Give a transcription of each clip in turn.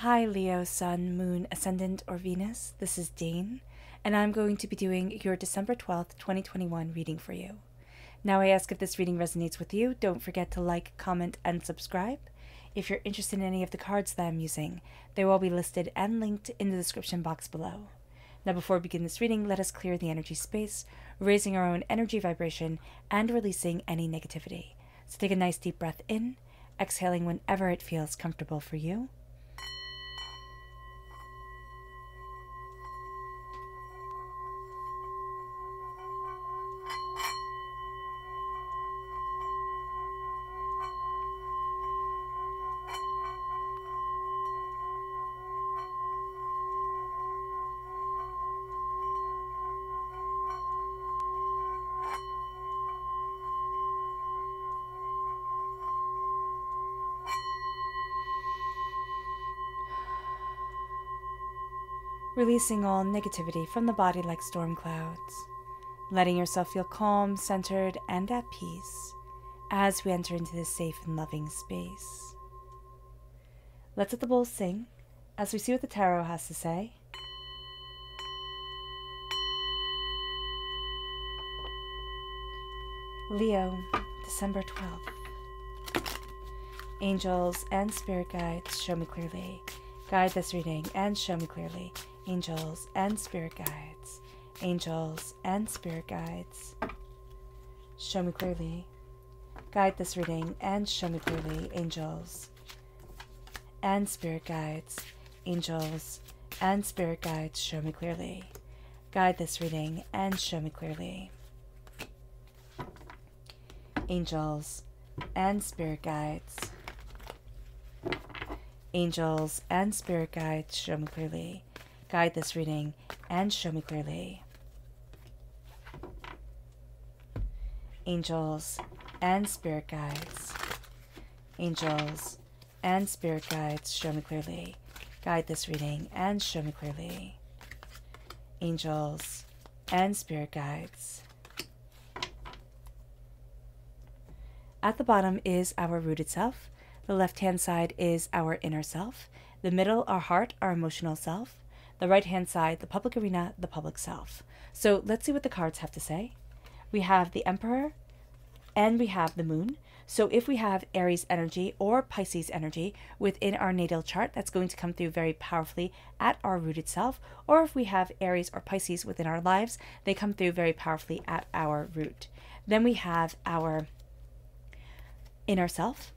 Hi Leo, Sun, Moon, Ascendant, or Venus. This is Dane, and I'm going to be doing your December 12th, 2021 reading for you. Now I ask if this reading resonates with you, don't forget to like, comment, and subscribe. If you're interested in any of the cards that I'm using, they will all be listed and linked in the description box below. Now before we begin this reading, let us clear the energy space, raising our own energy vibration and releasing any negativity. So take a nice deep breath in, exhaling whenever it feels comfortable for you. Releasing all negativity from the body like storm clouds, letting yourself feel calm, centered, and at peace as we enter into this safe and loving space. Let's let the bowl sing as we see what the tarot has to say. Leo, December 12th. Angels and spirit guides, show me clearly. Guide this reading and show me clearly. Angels and spirit guides. Angels and spirit guides. Show me clearly. Guide this reading and show me clearly. Angels and spirit guides. Angels and spirit guides, show me clearly. Guide this reading and show me clearly. Angels and spirit guides. Angels and spirit guides, show me clearly. Guide this reading and show me clearly. Angels and spirit guides. Angels and spirit guides, show me clearly. Guide this reading and show me clearly. Angels and spirit guides. At the bottom is our rooted self. The left-hand side is our inner self. The middle, our heart, our emotional self. The right-hand side, the public arena, the public self. So let's see what the cards have to say. We have the Emperor and we have the Moon. So if we have Aries energy or Pisces energy within our natal chart, that's going to come through very powerfully at our rooted self. Or if we have Aries or Pisces within our lives, they come through very powerfully at our root. Then we have our inner self.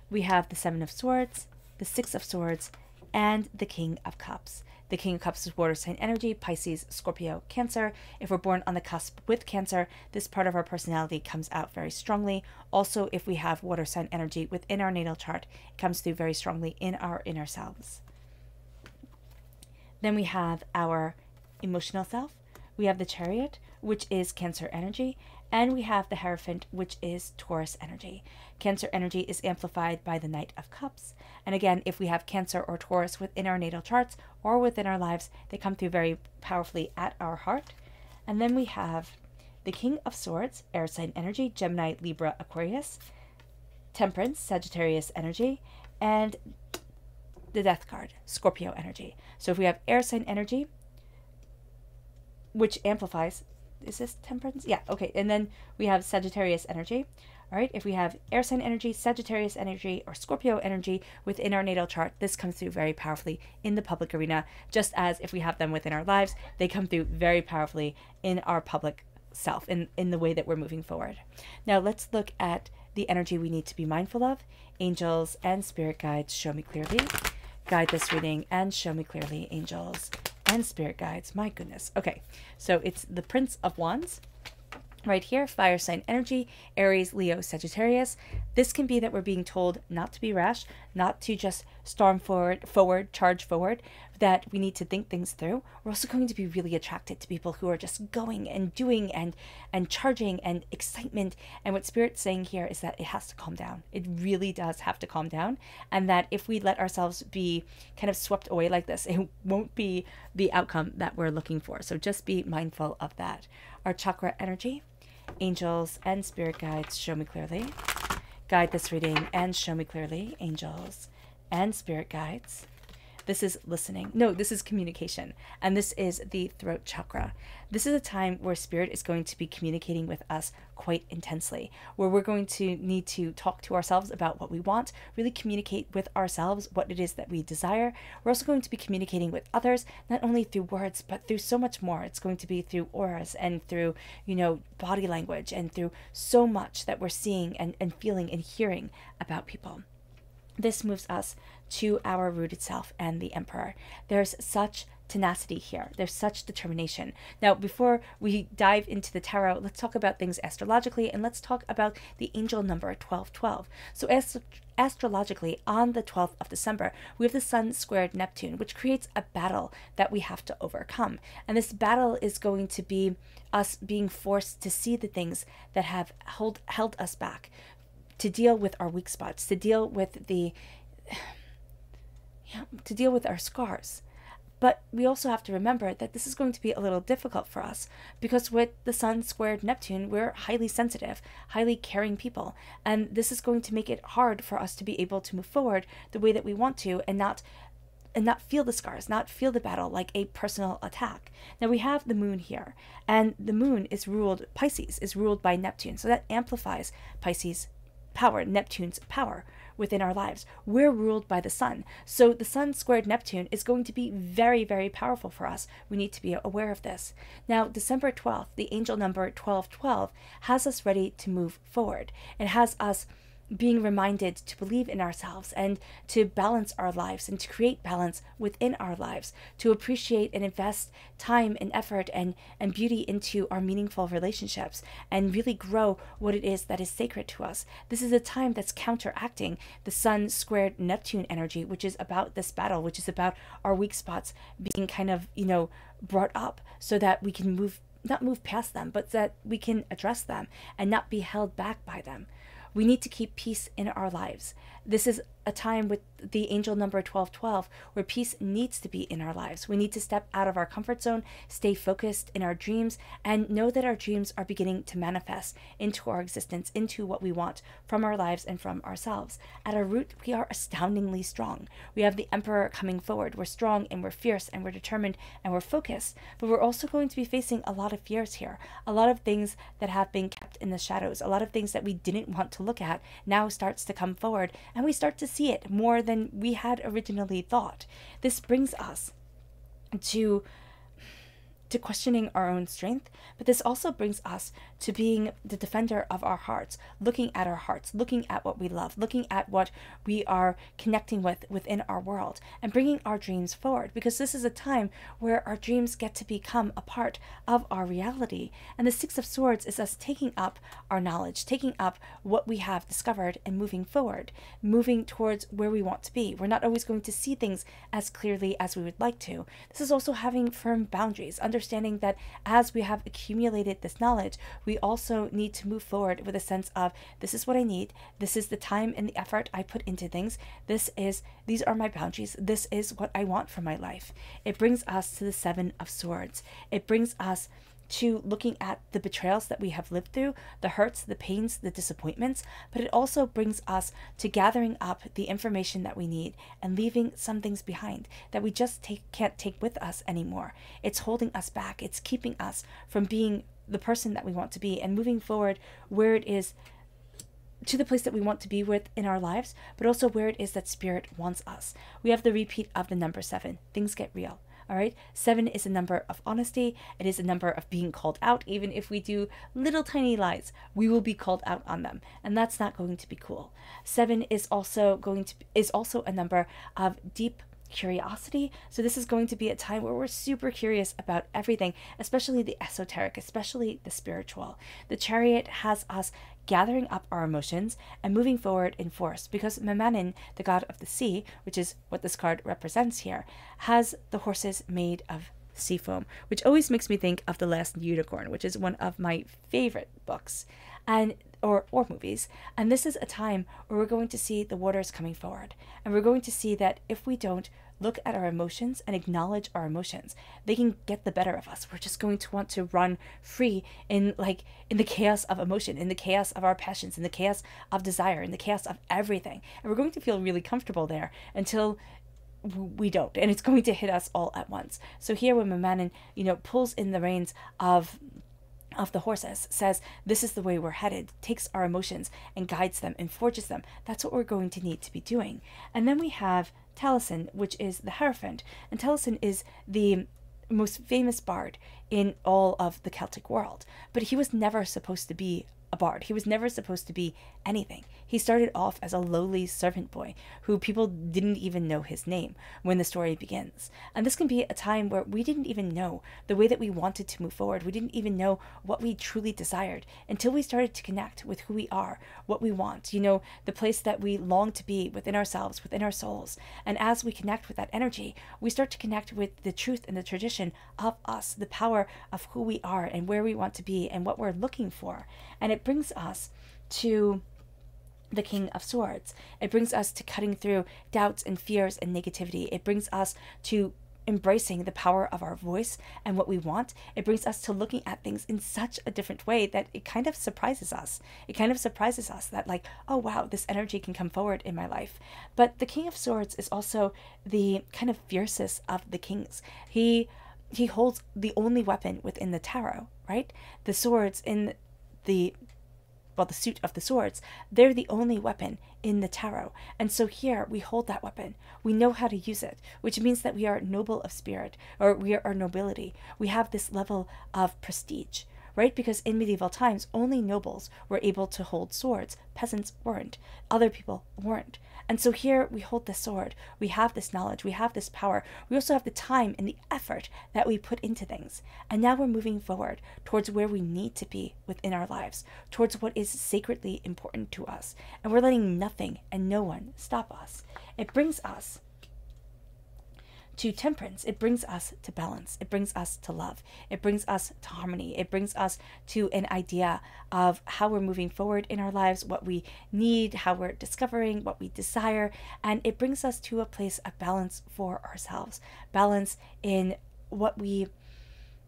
We have the Seven of Swords, the Six of Swords, and the King of Cups. The King of Cups is water sign energy, Pisces, Scorpio, Cancer. If we're born on the cusp with Cancer, this part of our personality comes out very strongly. Also, if we have water sign energy within our natal chart, it comes through very strongly in our inner selves. Then we have our emotional self. We have the Chariot, which is Cancer energy, and we have the Hierophant, which is Taurus energy. Cancer energy is amplified by the Knight of Cups. And again, if we have Cancer or Taurus within our natal charts or within our lives, they come through very powerfully at our heart. And then we have the King of Swords, air sign energy, Gemini, Libra, Aquarius, Temperance, Sagittarius energy, and the Death card, Scorpio energy. So if we have air sign energy, which amplifies, is this Temperance? Yeah, okay. And then we have Sagittarius energy. All right, if we have air sign energy, Sagittarius energy, or Scorpio energy within our natal chart, this comes through very powerfully in the public arena, just as if we have them within our lives, they come through very powerfully in our public self, in the way that we're moving forward. Now let's look at the energy we need to be mindful of. Angels and spirit guides, show me clearly. Guide this reading and show me clearly, angels and spirit guides. My goodness. Okay, so it's the Prince of Wands right here, fire sign energy, Aries, Leo, Sagittarius. This can be that we're being told not to be rash, not to just storm forward, charge forward, that we need to think things through. We're also going to be really attracted to people who are just going and doing and charging and excitement. And what Spirit's saying here is that it has to calm down. It really does have to calm down. And that if we let ourselves be kind of swept away like this, it won't be the outcome that we're looking for. So just be mindful of that. Our chakra energy, angels and spirit guides, show me clearly. Guide this reading and show me clearly, angels and spirit guides. This is listening. No, this is communication. And this is the throat chakra. This is a time where spirit is going to be communicating with us quite intensely, where we're going to need to talk to ourselves about what we want, really communicate with ourselves what it is that we desire. We're also going to be communicating with others, not only through words, but through so much more. It's going to be through auras and through, body language and through so much that we're seeing and feeling and hearing about people. This moves us to our rooted self and the Emperor. There's such tenacity here. There's such determination. Now, before we dive into the tarot, let's talk about things astrologically, and let's talk about the angel number 1212. So astrologically, on the 12th of December, we have the Sun squared Neptune, which creates a battle that we have to overcome. And this battle is going to be us being forced to see the things that have held us back, to deal with our weak spots, to deal with our scars. But we also have to remember that this is going to be a little difficult for us, because with the Sun squared Neptune, we're highly sensitive, highly caring people. And this is going to make it hard for us to be able to move forward the way that we want to, and not feel the scars, not feel the battle like a personal attack. Now we have the moon here, and the moon Pisces is ruled by Neptune. So that amplifies Pisces' power, Neptune's power within our lives. We're ruled by the sun. So the Sun squared Neptune is going to be very, very powerful for us. We need to be aware of this. Now, December 12th, the angel number 1212 has us ready to move forward. It has us being reminded to believe in ourselves and to balance our lives and to create balance within our lives, to appreciate and invest time and effort and beauty into our meaningful relationships and really grow what it is that is sacred to us. This is a time that's counteracting the Sun squared Neptune energy, which is about this battle, which is about our weak spots being kind of, brought up so that we can not move past them, but that we can address them and not be held back by them. We need to keep peace in our lives. This is a time with the angel number 1212 where peace needs to be in our lives. We need to step out of our comfort zone, stay focused in our dreams, and know that our dreams are beginning to manifest into our existence, into what we want from our lives and from ourselves. At our root, we are astoundingly strong. We have the Emperor coming forward. We're strong and we're fierce and we're determined and we're focused, but we're also going to be facing a lot of fears here, a lot of things that have been kept in the shadows, a lot of things that we didn't want to look at now starts to come forward, and we start to see it more than we had originally thought. This brings us to questioning our own strength, but this also brings us to being the defender of our hearts, looking at our hearts, looking at what we love, looking at what we are connecting with within our world, and bringing our dreams forward, because this is a time where our dreams get to become a part of our reality. And the Six of Swords is us taking up our knowledge, taking up what we have discovered and moving forward, moving towards where we want to be. We're not always going to see things as clearly as we would like to. This is also having firm boundaries, understanding that as we have accumulated this knowledge, we also need to move forward with a sense of, this is what I need, this is the time and the effort I put into things, these are my boundaries, this is what I want for my life. It brings us to the Seven of Swords. It brings us to looking at the betrayals that we have lived through, the hurts, the pains, the disappointments, but it also brings us to gathering up the information that we need and leaving some things behind that we just can't take with us anymore. It's holding us back. It's keeping us from being the person that we want to be and moving forward where it is, to the place that we want to be with in our lives, but also where it is that Spirit wants us. We have the repeat of the number 7. Things get real. All right. 7 is a number of honesty. It is a number of being called out. Even if we do little tiny lies, we will be called out on them. And that's not going to be cool. 7 is also a number of deep curiosity. So this is going to be a time where we're super curious about everything, especially the esoteric, especially the spiritual. The Chariot has us gathering up our emotions and moving forward in force, because Mamanin, the god of the sea, which is what this card represents here, has the horses made of sea foam, which always makes me think of The Last Unicorn, which is one of my favorite books or movies. And this is a time where we're going to see the waters coming forward, and we're going to see that if we don't look at our emotions and acknowledge our emotions, they can get the better of us. We're just going to want to run free in the chaos of emotion, in the chaos of our passions, in the chaos of desire, in the chaos of everything. And we're going to feel really comfortable there until we don't, and it's going to hit us all at once. So here when Mamanin, pulls in the reins of the horses, says this is the way we're headed, takes our emotions and guides them and forges them, that's what we're going to need to be doing. And then we have Taliesin, which is the Hierophant, and Taliesin is the most famous bard in all of the Celtic world, but he was never supposed to be a bard. He was never supposed to be anything. He started off as a lowly servant boy who people didn't even know his name when the story begins. And this can be a time where we didn't even know the way that we wanted to move forward. We didn't even know what we truly desired until we started to connect with who we are, what we want, the place that we long to be within ourselves, within our souls. And as we connect with that energy, we start to connect with the truth and the tradition of us, the power of who we are and where we want to be and what we're looking for. And it brings us to the King of Swords. It brings us to cutting through doubts and fears and negativity. It brings us to embracing the power of our voice and what we want. It brings us to looking at things in such a different way that it kind of surprises us. It kind of surprises us that like, oh wow, this energy can come forward in my life. But the King of Swords is also the kind of fiercest of the kings. He holds the only weapon within the tarot, right? The swords in the suit of the swords, they're the only weapon in the tarot. And so here we hold that weapon. We know how to use it, which means that we are noble of spirit, or we are nobility. We have this level of prestige, right? Because in medieval times, only nobles were able to hold swords. Peasants weren't. Other people weren't. And so here we hold the sword. We have this knowledge. We have this power. We also have the time and the effort that we put into things. And now we're moving forward towards where we need to be within our lives, towards what is sacredly important to us. And we're letting nothing and no one stop us. It brings us to temperance. It brings us to balance. It brings us to love. It brings us to harmony. It brings us to an idea of how we're moving forward in our lives, what we need, how we're discovering, what we desire. And it brings us to a place of balance for ourselves. Balance in what we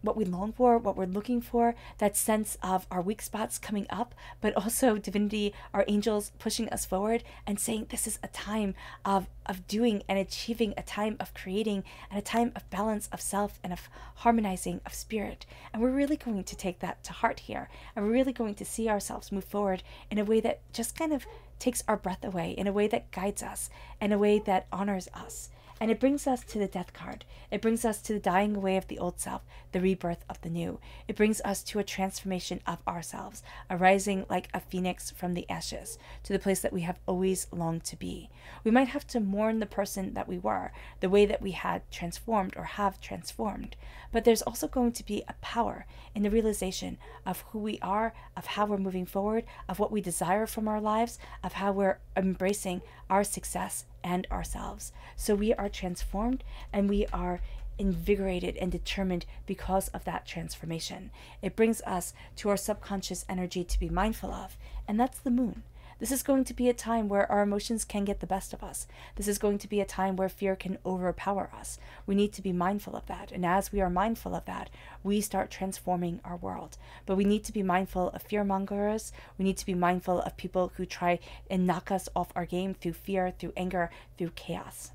long for, what we're looking for, that sense of our weak spots coming up, but also divinity, our angels pushing us forward and saying this is a time of doing and achieving, a time of creating, and a time of balance of self and of harmonizing of spirit. And we're really going to take that to heart here. And we're really going to see ourselves move forward in a way that just kind of takes our breath away, in a way that guides us, in a way that honors us. And it brings us to the death card. It brings us to the dying away of the old self, the rebirth of the new. It brings us to a transformation of ourselves, arising like a phoenix from the ashes, to the place that we have always longed to be. We might have to mourn the person that we were, the way that we had transformed or have transformed. But there's also going to be a power in the realization of who we are, of how we're moving forward, of what we desire from our lives, of how we're embracing our success and ourselves. So we are transformed and we are invigorated and determined because of that transformation. It brings us to our subconscious energy to be mindful of, and that's the moon. This is going to be a time where our emotions can get the best of us. This is going to be a time where fear can overpower us. We need to be mindful of that. And as we are mindful of that, we start transforming our world. But we need to be mindful of fearmongers. We need to be mindful of people who try and knock us off our game through fear, through anger, through chaos.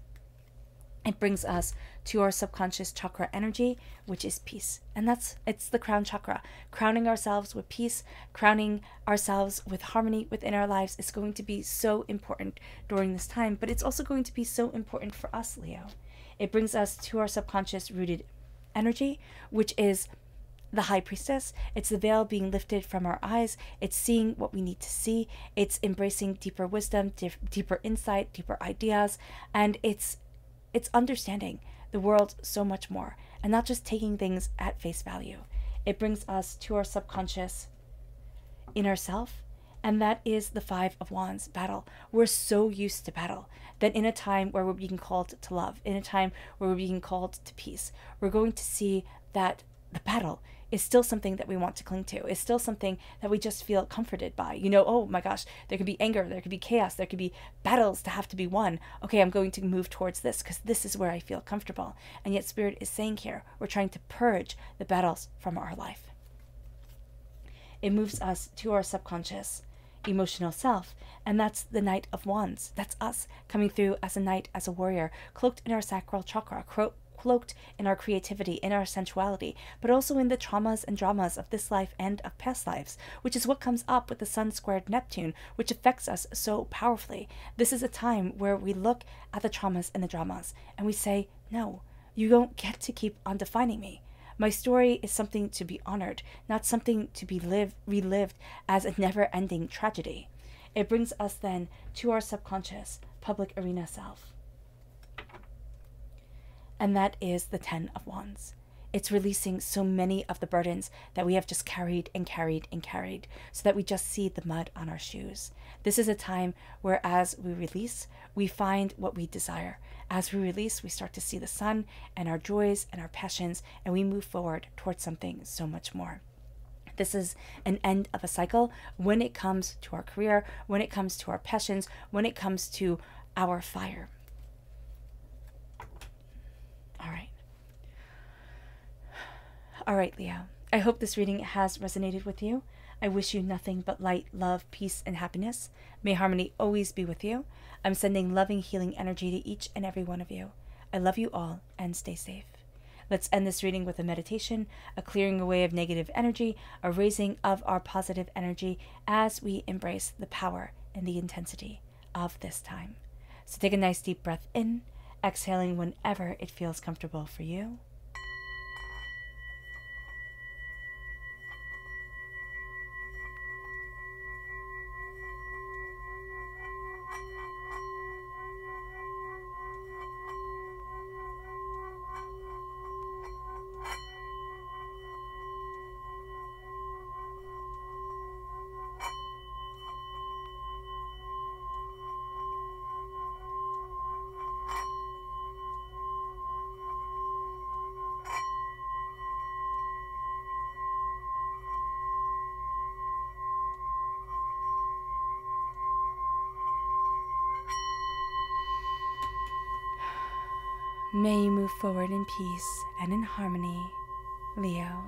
It brings us to our subconscious chakra energy, which is peace. And it's the crown chakra. Crowning ourselves with peace, crowning ourselves with harmony within our lives is going to be so important during this time, but it's also going to be so important for us, Leo. It brings us to our subconscious rooted energy, which is the high priestess. It's the veil being lifted from our eyes. It's seeing what we need to see. It's embracing deeper wisdom, deeper insight, deeper ideas, and it's understanding the world so much more and not just taking things at face value. It brings us to our subconscious inner self, and that is the Five of Wands, battle. We're so used to battle that in a time where we're being called to love, in a time where we're being called to peace, we're going to see that the battle is still something that we want to cling to. It's still something that we just feel comforted by. Oh my gosh, there could be anger, there could be chaos, there could be battles to have to be won. Okay, I'm going to move towards this because this is where I feel comfortable. And yet Spirit is saying here, we're trying to purge the battles from our life. It moves us to our subconscious emotional self. And that's the Knight of Wands. That's us coming through as a knight, as a warrior, cloaked in our sacral chakra, cloaked in our creativity, in our sensuality, but also in the traumas and dramas of this life and of past lives, which is what comes up with the Sun squared Neptune, which affects us so powerfully. This is a time where we look at the traumas and the dramas and we say, no, you don't get to keep on defining me. My story is something to be honored, not something to be relived as a never-ending tragedy. It brings us then to our subconscious, public arena self. And that is the Ten of Wands. It's releasing so many of the burdens that we have just carried and carried and carried, so that we just see the mud on our shoes. This is a time where as we release, we find what we desire. As we release, we start to see the sun and our joys and our passions, and we move forward towards something so much more. This is an end of a cycle when it comes to our career, when it comes to our passions, when it comes to our fire. All right, Leo. I hope this reading has resonated with you. I wish you nothing but light, love, peace, and happiness. May harmony always be with you. I'm sending loving, healing energy to each and every one of you. I love you all, and stay safe. Let's end this reading with a meditation, a clearing away of negative energy, a raising of our positive energy as we embrace the power and the intensity of this time. So take a nice deep breath in, exhaling whenever it feels comfortable for you. May you move forward in peace and in harmony, Leo.